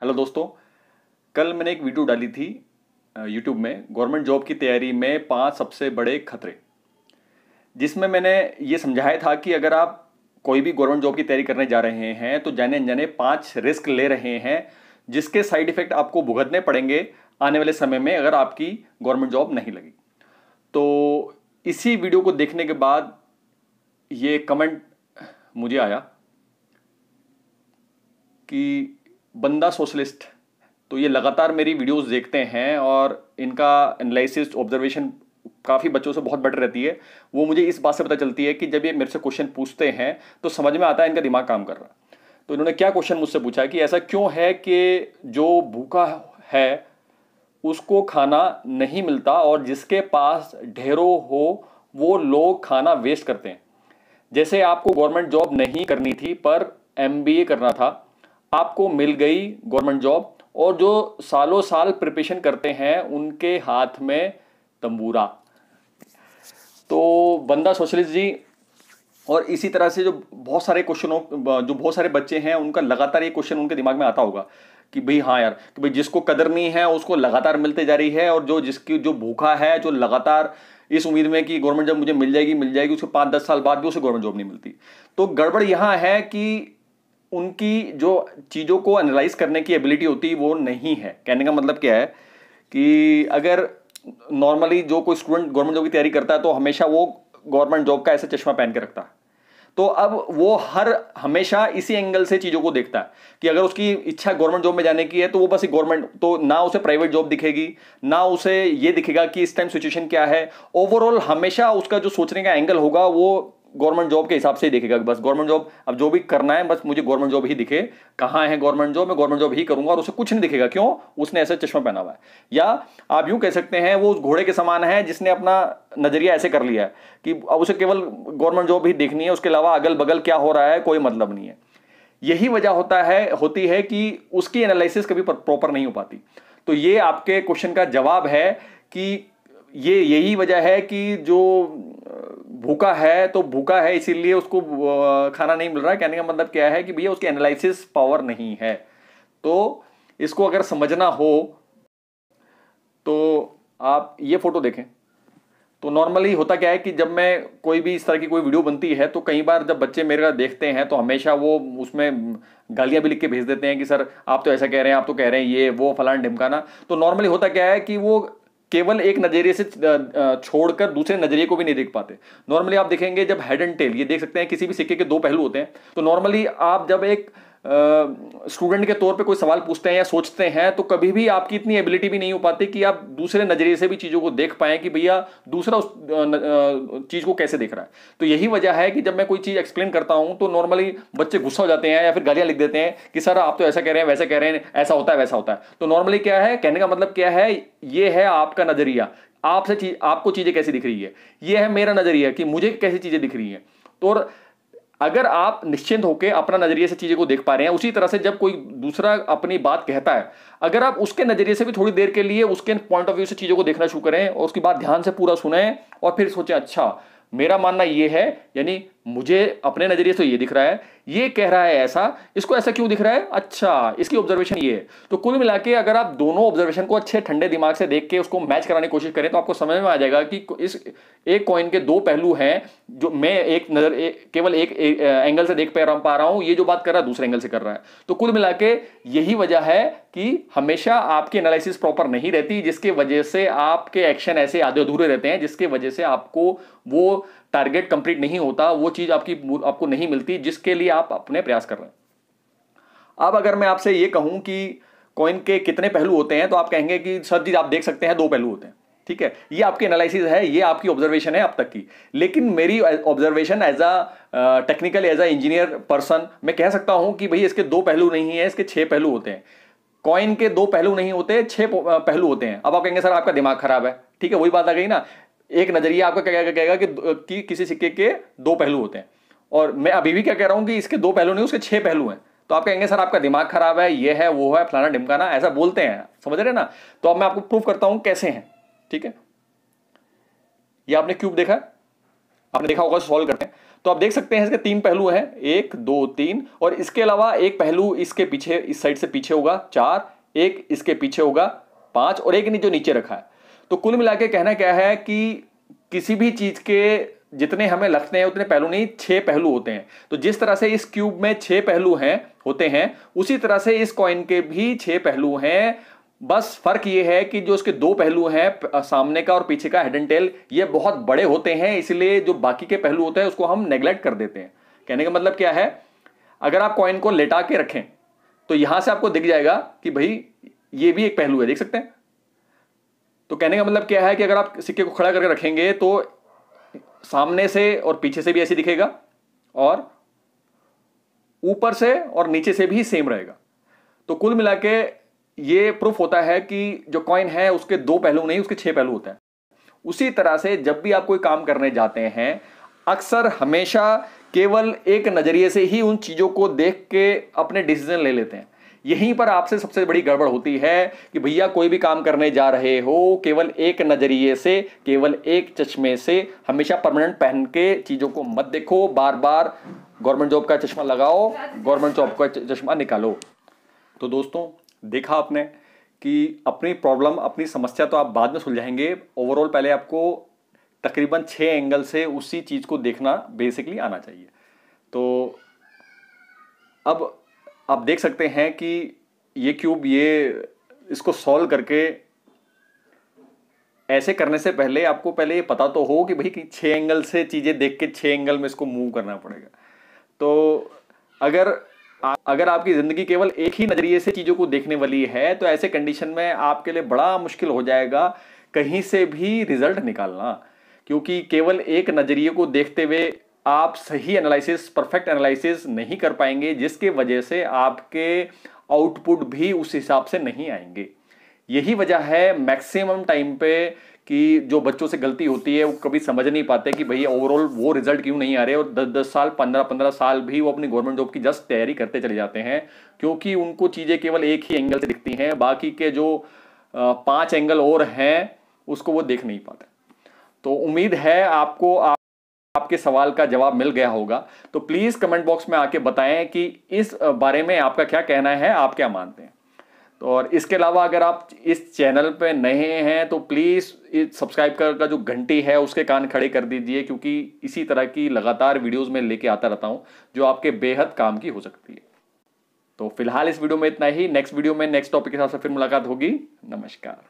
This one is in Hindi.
हेलो दोस्तों। कल मैंने एक वीडियो डाली थी यूट्यूब में, गवर्नमेंट जॉब की तैयारी में 5 सबसे बड़े खतरे, जिसमें मैंने ये समझाया था कि अगर आप कोई भी गवर्नमेंट जॉब की तैयारी करने जा रहे हैं तो जाने अनजाने 5 रिस्क ले रहे हैं, जिसके साइड इफेक्ट आपको भुगतने पड़ेंगे आने वाले समय में अगर आपकी गवर्नमेंट जॉब नहीं लगी। तो इसी वीडियो को देखने के बाद ये कमेंट मुझे आया कि बंदा सोशलिस्ट, तो ये लगातार मेरी वीडियोस देखते हैं और इनका एनालिसिस ऑब्जर्वेशन काफ़ी बच्चों से बहुत बेटर रहती है। वो मुझे इस बात से पता चलती है कि जब ये मेरे से क्वेश्चन पूछते हैं तो समझ में आता है इनका दिमाग काम कर रहा है। तो इन्होंने क्या क्वेश्चन मुझसे पूछा कि ऐसा क्यों है कि जो भूखा है उसको खाना नहीं मिलता और जिसके पास ढेरों हो वो लोग खाना वेस्ट करते हैं। जैसे आपको गवर्नमेंट जॉब नहीं करनी थी पर एमबीए करना था, आपको मिल गई गवर्नमेंट जॉब, और जो सालों साल प्रिपरेशन करते हैं उनके हाथ में तंबूरा। तो बंदा सोशलिस्ट जी। और इसी तरह से जो बहुत सारे बच्चे हैं उनका लगातार ये क्वेश्चन उनके दिमाग में आता होगा कि भाई हाँ यार, कि भाई जिसको कदर नहीं है उसको लगातार मिलते जा रही है, और जो भूखा है, जो लगातार इस उम्मीद में कि गवर्नमेंट जॉब मुझे मिल जाएगी, उसको 5-10 साल बाद भी उसे गवर्नमेंट जॉब नहीं मिलती। तो गड़बड़ यहां है कि उनकी जो चीज़ों को एनालाइज करने की एबिलिटी होती है वो नहीं है। कहने का मतलब क्या है कि अगर नॉर्मली जो कोई स्टूडेंट गवर्नमेंट जॉब की तैयारी करता है तो हमेशा वो गवर्नमेंट जॉब का ऐसा चश्मा पहन के रखता है। तो अब वो हमेशा इसी एंगल से चीज़ों को देखता है कि अगर उसकी इच्छा गवर्नमेंट जॉब में जाने की है तो वो बस गवर्नमेंट, तो ना उसे प्राइवेट जॉब दिखेगी, ना उसे ये दिखेगा कि इस टाइम सिचुएशन क्या है। ओवरऑल हमेशा उसका जो सोचने का एंगल होगा वो गवर्नमेंट जॉब के हिसाब से ही दिखेगा कि बस गवर्नमेंट जॉब, अब जो भी करना है बस मुझे गवर्नमेंट जॉब ही दिखे, कहाँ है गवर्नमेंट जॉब, मैं गवर्नमेंट जॉब ही करूंगा, और उसे कुछ नहीं दिखेगा। क्यों? उसने ऐसा चश्मा पहना हुआ है। या आप यूं कह सकते हैं वो उस घोड़े के समान है जिसने अपना नजरिया ऐसे कर लिया है कि अब उसे केवल गवर्नमेंट जॉब ही देखनी है, उसके अलावा अगल बगल क्या हो रहा है कोई मतलब नहीं है। यही वजह होती है कि उसकी एनालिसिस कभी प्रॉपर नहीं हो पाती। तो ये आपके क्वेश्चन का जवाब है कि यही वजह है कि जो भूखा है तो भूखा है इसीलिए उसको खाना नहीं मिल रहा है। कहने का मतलब क्या है कि भैया उसकी एनालिसिस पावर नहीं है। तो इसको अगर समझना हो तो आप ये फोटो देखें। तो नॉर्मली होता क्या है कि जब मैं कोई भी इस तरह की कोई वीडियो बनती है तो कई बार जब बच्चे मेरे का देखते हैं तो हमेशा वो उसमें गालियां भी लिख के भेज देते हैं कि सर आप तो ऐसा कह रहे हैं, आप तो कह रहे हैं ये वो फलाना ढिमकाना। तो नॉर्मली होता क्या है कि वो केवल एक नजरिए से छोड़कर दूसरे नजरिए को भी नहीं देख पाते। नॉर्मली आप देखेंगे जब हेड एंड टेल, ये देख सकते हैं किसी भी सिक्के के 2 पहलू होते हैं। तो नॉर्मली आप जब एक स्टूडेंट के तौर पे कोई सवाल पूछते हैं या सोचते हैं तो कभी भी आपकी इतनी एबिलिटी भी नहीं हो पाती कि आप दूसरे नजरिए से भी चीजों को देख पाएं कि भैया दूसरा उस चीज को कैसे देख रहा है। तो यही वजह है कि जब मैं कोई चीज एक्सप्लेन करता हूं तो नॉर्मली बच्चे गुस्सा हो जाते हैं या फिर गालियां लिख देते हैं कि सर आप तो ऐसा कह रहे हैं, वैसे कह रहे हैं, ऐसा होता है वैसा होता है। तो नॉर्मली क्या है, कहने का मतलब क्या है, ये है आपका नजरिया, आपको चीजें कैसी दिख रही है। ये है मेरा नजरिया कि मुझे कैसी चीजें दिख रही है। तो अगर आप निश्चिंत होकर अपना नजरिए से चीजें को देख पा रहे हैं, उसी तरह से जब कोई दूसरा अपनी बात कहता है, अगर आप उसके नजरिए से भी थोड़ी देर के लिए उसके पॉइंट ऑफ व्यू से चीजों को देखना शुरू करें और उसकी बात ध्यान से पूरा सुने और फिर सोचें अच्छा मेरा मानना ये है, यानी मुझे अपने नजरिए से ये दिख रहा है, ये कह रहा है ऐसा, इसको ऐसा क्यों दिख रहा है, अच्छा इसकी ऑब्जर्वेशन ये है। तो कुल मिला के अगर आप दोनों ऑब्जर्वेशन को अच्छे ठंडे दिमाग से देख के उसको मैच कराने की कोशिश करें तो आपको समझ में आ जाएगा कि इस एक कॉइन के 2 पहलू हैं, जो मैं केवल एक एंगल से देख पा रहा हूं, ये जो बात कर रहा है दूसरे एंगल से कर रहा है। तो कुल मिला के यही वजह है कि हमेशा आपकी एनालिसिस प्रॉपर नहीं रहती, जिसकी वजह से आपके एक्शन ऐसे आधे अधूरे रहते हैं, जिसकी वजह से आपको वो टारगेट कंप्लीट नहीं होता, वो चीज आपको नहीं मिलती जिसके लिए आप अपने प्रयास कर रहे हैं। अब अगर मैं आपसे ये कहूं कि कॉइन के कितने पहलू होते हैं तो आप कहेंगे कि सर जी आप देख सकते हैं 2 पहलू होते हैं। ठीक है, ये आपकी एनालिसिस है, ये आपकी ऑब्जर्वेशन है अब तक की। लेकिन मेरी observation as a engineer person, मैं कह सकता हूं कि भाई इसके 2 पहलू नहीं है, इसके 6 पहलू होते हैं। कॉइन के 2 पहलू नहीं होते, 6 पहलू होते हैं। अब आप कहेंगे सर आपका दिमाग खराब है। ठीक है, वही बात आ गई ना, एक नजरिया आपका क्या कहेगा कि किसी सिक्के के 2 पहलू होते हैं, और मैं अभी भी क्या कह रहा हूं कि इसके 2 पहलू नहीं, उसके 6 पहलू हैं। तो आप कहेंगे सर आपका दिमाग खराब है, ये है वो है फलाना ढिमकाना, ऐसा बोलते हैं, समझ रहे हैं ना। तो अब मैं आपको प्रूफ करता हूं कैसे हैं। ठीक है, ये आपने क्यूब देखा, आपने देखा होगा सॉल्व करते हैं। तो आप देख सकते हैं इसके 3 पहलू हैं, 1 2 3, और इसके अलावा एक पहलू इसके पीछे, इस साइड से पीछे होगा 4, एक इसके पीछे होगा 5, और एक जो नीचे रखा है। तो कुल मिला के कहना क्या है कि किसी भी चीज के जितने हमें लगते हैं उतने पहलू नहीं, 6 पहलू होते हैं। तो जिस तरह से इस क्यूब में 6 पहलू हैं होते हैं, उसी तरह से इस कॉइन के भी 6 पहलू हैं। बस फर्क ये है कि जो इसके 2 पहलू हैं, सामने का और पीछे का, हेड एंड टेल, ये बहुत बड़े होते हैं, इसलिए जो बाकी के पहलू होते हैं उसको हम नेग्लेक्ट कर देते हैं। कहने का मतलब क्या है, अगर आप कॉइन को लेटा के रखें तो यहां से आपको दिख जाएगा कि भाई ये भी एक पहलू है, देख सकते हैं। तो कहने का मतलब क्या है कि अगर आप सिक्के को खड़ा करके रखेंगे तो सामने से और पीछे से भी ऐसे दिखेगा, और ऊपर से और नीचे से भी सेम रहेगा। तो कुल मिला के ये प्रूफ होता है कि जो कॉइन है उसके 2 पहलू नहीं, उसके 6 पहलू होते हैं। उसी तरह से जब भी आप कोई काम करने जाते हैं, अक्सर हमेशा केवल एक नजरिए से ही उन चीजों को देख के अपने डिसीजन ले लेते हैं। यहीं पर आपसे सबसे बड़ी गड़बड़ होती है कि भैया कोई भी काम करने जा रहे हो, केवल एक नजरिए से, केवल एक चश्मे से हमेशा परमानेंट पहन के चीजों को मत देखो। बार बार गवर्नमेंट जॉब का चश्मा लगाओ, गवर्नमेंट जॉब का चश्मा निकालो। तो दोस्तों, देखा आपने कि अपनी प्रॉब्लम, अपनी समस्या तो आप बाद में सुलझाएंगे, ओवरऑल पहले आपको तकरीबन 6 एंगल से उसी चीज को देखना बेसिकली आना चाहिए। तो अब आप देख सकते हैं कि ये क्यूब, ये इसको सॉल्व करके, ऐसे करने से पहले आपको पहले ये पता तो हो कि भाई कि 6 एंगल से चीजें देख के 6 एंगल में इसको मूव करना पड़ेगा। तो अगर आपकी जिंदगी केवल एक ही नजरिए से चीजों को देखने वाली है, तो ऐसे कंडीशन में आपके लिए बड़ा मुश्किल हो जाएगा कहीं से भी रिजल्ट निकालना, क्योंकि केवल एक नजरिए को देखते हुए आप सही एनालिसिस, परफेक्ट एनालिसिस नहीं कर पाएंगे, जिसके वजह से आपके आउटपुट भी उस हिसाब से नहीं आएंगे। यही वजह है मैक्सिमम टाइम पे कि जो बच्चों से गलती होती है, वो कभी समझ नहीं पाते कि भैया ओवरऑल वो रिजल्ट क्यों नहीं आ रहे, और 10-10 साल, 15-15 साल भी वो अपनी गवर्नमेंट जॉब की जस्ट तैयारी करते चले जाते हैं, क्योंकि उनको चीज़ें केवल एक ही एंगल से दिखती हैं, बाकी के जो 5 एंगल और हैं उसको वो देख नहीं पाते। तो उम्मीद है आपको आपके सवाल का जवाब मिल गया होगा। तो प्लीज़ कमेंट बॉक्स में आके बताएं कि इस बारे में आपका क्या कहना है, आप क्या मानते हैं। तो और इसके अलावा अगर आप इस चैनल पे नए हैं तो प्लीज़ सब्सक्राइब कर का जो घंटी है उसके कान खड़े कर दीजिए, क्योंकि इसी तरह की लगातार वीडियोस में लेके आता रहता हूं जो आपके बेहद काम की हो सकती है। तो फिलहाल इस वीडियो में इतना ही। नेक्स्ट वीडियो में नेक्स्ट टॉपिक के साथ फिर मुलाकात होगी। नमस्कार।